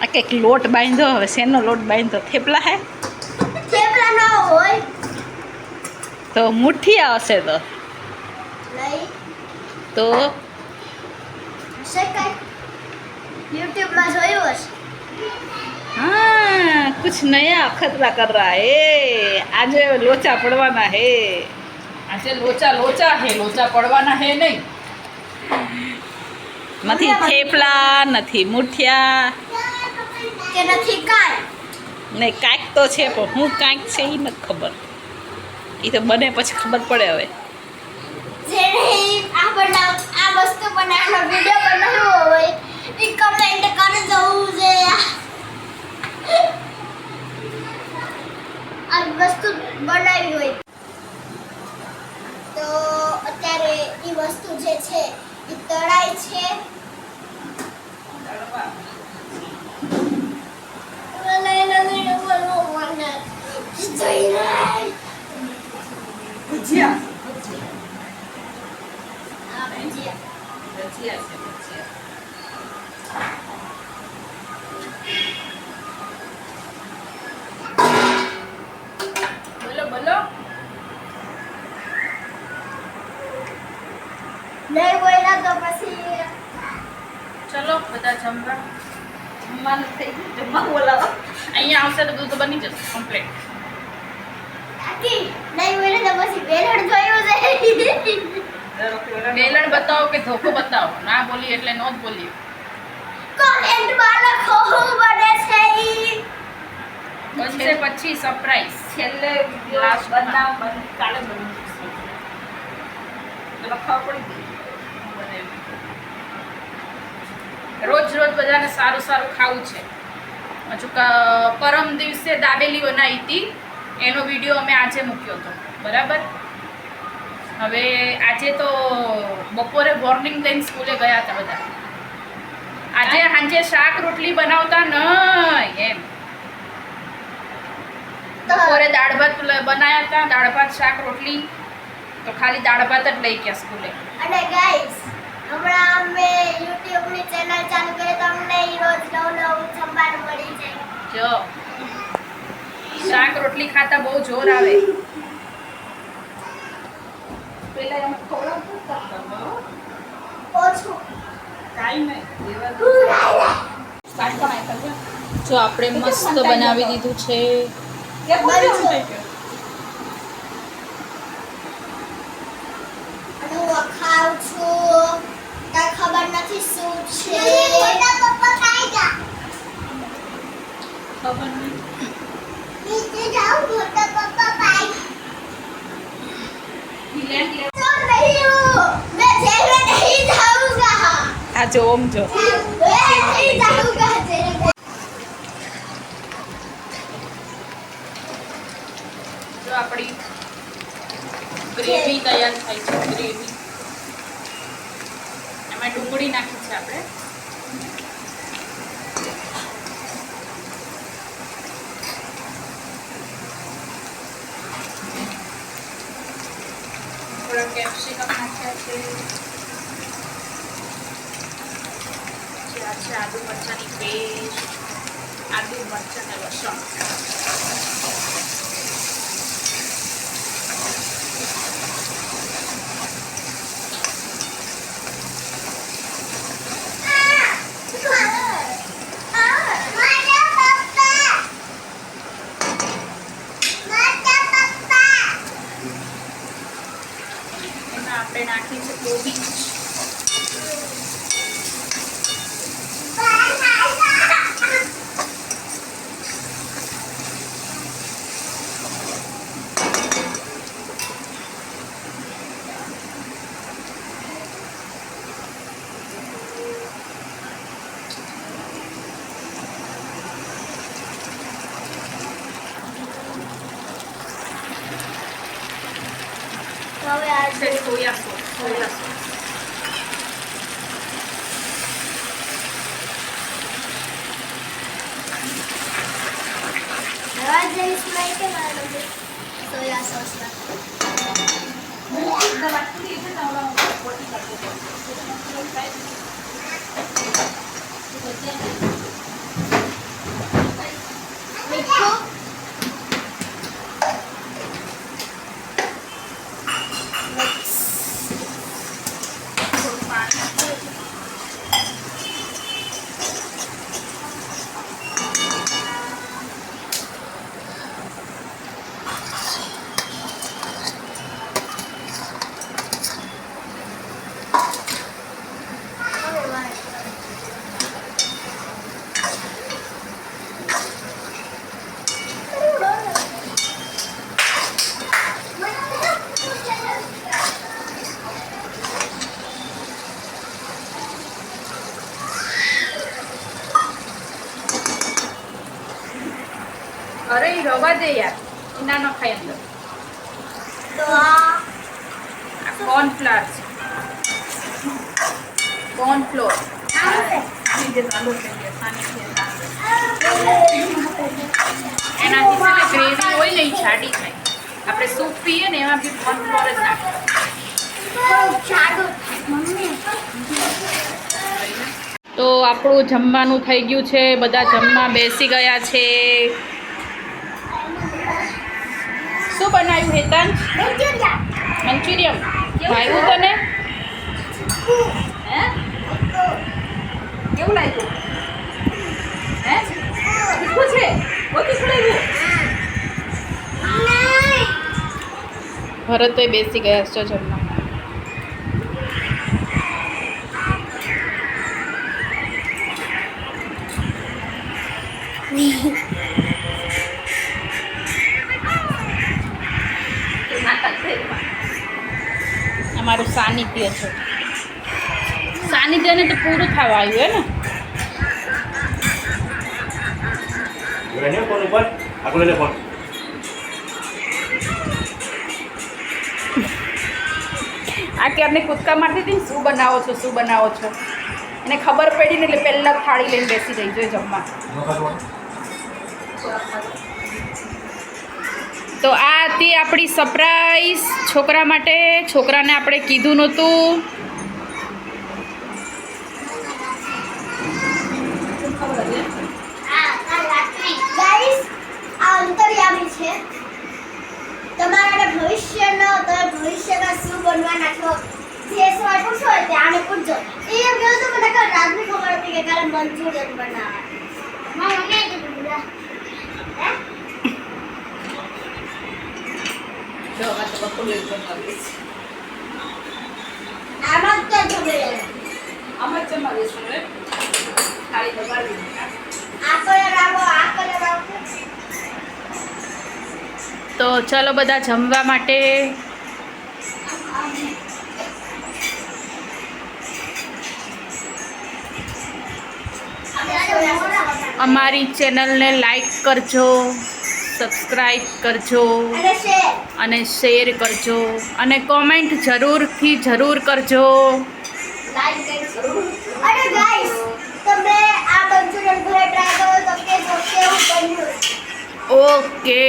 આ કંઈક લોટ બાંધ્યો. હવે શેનો લોટ બાંધ્યો? થેપલા હે? થેપલા ન હોય તો મુઠિયા હશે તો નહીં તો હશે કઈ યુટ્યુબમાં જોયું હશે हाँ कुछ नया खतरा कर रहा है. आज लोचा पड़वाना है. આજે લોચા હે, લોચા પડવાના હે નહીં. નથી થેપલા, નથી મુઠિયા, કે નથી કાંઈ ને કાંઈક તો છે પણ હું કાંઈક છે એ નથી ખબર. એ તો બને પછી ખબર પડે. હવે જેને આ વસ્તુ બનાવવાનો વિડિયો બનાવ્યો હોય એ કમેન્ટ કરી દઉં છે આ વસ્તુ બનાવી હોય તો અત્યારે એ વસ્તુ જે છે એ તળાય છે ભજીયા આ ભજીયા ભજીયા છે, ભજીયા. બોલો બોલો. નહીં બોલ્યા તો પછી ચલો બધા જમવા. જમવાનું થઈ ગયું. જમવા બોલાવો. અહીંયા આવશે તો બધું તો બની જશે કમ્પ્લીટ. કાકી નહીં બોલ્યા તો પછી બેલણ જોયું છે બેલણ બતાવો કે ધોકો બતાવો. ના બોલી એટલે નો જ બોલી. કોમેન્ટમાં લખો હું બને છે ઈ બનશે પછી સરપ્રાઈઝ. છેલ્લે Last માં. બનાવ કાલે બની જશે. તો લખાવ પડી ગઈ. રોજ બધાને સારું સારું ખાવું છે. હજુ પરમ દિવસે દાબેલી બનાવી હતી, એનો વિડીયો અમે આજે મૂક્યો હતો. બરાબર. હવે આજે તો બપોરે મોર્નિંગ લઈને સ્કૂલે ગયા હતા બધા. આજે સાંજે શાક રોટલી બનાવતા નહીં એમ. બપોરે દાળ ભાત બનાવ્યા હતા, દાળ ભાત શાક રોટલી. તો ખાલી દાળ ભાત જ લઈ ગયા સ્કૂલે. અને ગાઈસ હમણાં અમે YouTube ની ચેનલ ચાલુ કરી તો અમને ઈ રોજ નવું જમવાનું મળી જાય જો શાક રોટલી ખાતા બહુ જોર આવે. પેલા એમ ખવડાવતું જ કરતા. ઓછું કાંઈ નહીં. દેવા દો. શાક પણ આઈ કરજો. જો આપણે મસ્ત બનાવી દીધું છે. કે બોલ્યો ને કે અને હું ખાઉં છું કઈ ખબર નથી શું છે મોટા પપ્પા ખાઈ જા ખબર નહીં. નીચે જાઓ મોટા પપ્પા ખાઈ લેટ લે. तो नहीं हूँ मैं जेल में नहीं जाऊंगा આ જો ઓમ જો. मैं नहीं जाऊंगा जेल में જો આપણી ગ્રેવી તૈયાર થાય છે. ગ્રેવી એમાં ડુંગળી નાખી છે આપણે. થોડા કેપ્સિકમ નાખ્યા છે. પછી આ છે આદુ મરચાંની પેસ્ટ, આદુ મરચાં ને લસણ. એમાં આપણે નાખી છે કોબીજ. હવે આ છે સોયા સોસ. નવા જેવી સ્મેલ કે મારો સોયા સોસ તીખું. થોડું પાણી નાખવું છે. અરે ઈ રવા દે યાર, ઈ ના નખાય અંદર. તો આ આ કોર્નફ્લાવર છે, કોર્નફ્લોર. આવશે. આની જે ચાલુ થઈ ગયા સાની છે એનાથી છે ને ગ્રેવી હોય ને ઈ જાડી થાય. આપણે સૂપ પીએ ને એમાં બી કોર્નફ્લોર જ નાખીએ. બહુ જાડું થાય મમ્મી. તો આપણું જમવાનું થઈ ગયું છે, બધા જમવા બેસી ગયા છે. શું બનાવ્યું હેતાંશ? મંચુરિયન ભાવ્યું તને? હે કેવું લાગ્યું? હે તીખું છે? બહુ તીખું લાગ્યું? ભરતભાઈ બેસી ગયા છે જમવા. અમારું સાનિધ્ય છે. સાનિધ્યને તો પૂરું થવા આવ્યું હે ને. ફોન ઉપર આગળ લે ફોન. આ ક્યારની કૂદકા મારતી હતી ને શું બનાવો છો શું બનાવો છો, એને ખબર પડી ને એટલે પહેલાં થાળી લઈને બેસી રહી જોઈએ જમવા. તો આ હતી આપણી સરપ્રાઈઝ છોકરા માટે. છોકરાને આપણે કીધું નહોતું. ગાઈસ આ અંતર્યામી છે. તમારા ભવિષ્યનો તમે ભવિષ્યમાં શું બનવાના છો જે સવાલ પૂછો હોય તે આને પૂછજો. એ એમ કહ્યું હતું મને કાલ રાતની ખબર હતી કે કાલે મંચુરિયન બનાવવા. મારી મમ્મીએ કીધું હે આમાં જ તો જમે આ કલર આવો આ કલર આવો. તો ચલો બધા જમવા માટે. અમારી ચેનલને લાઈક કરજો, સબસ્ક્રાઈબ કરજો અને શેર કરજો અને કોમેન્ટ જરૂર કરજો. અને ગાઈસ તમે આ મંચુરિયન ઘરે ટ્રાય કરો તો કેવું બન્યું. ઓકે.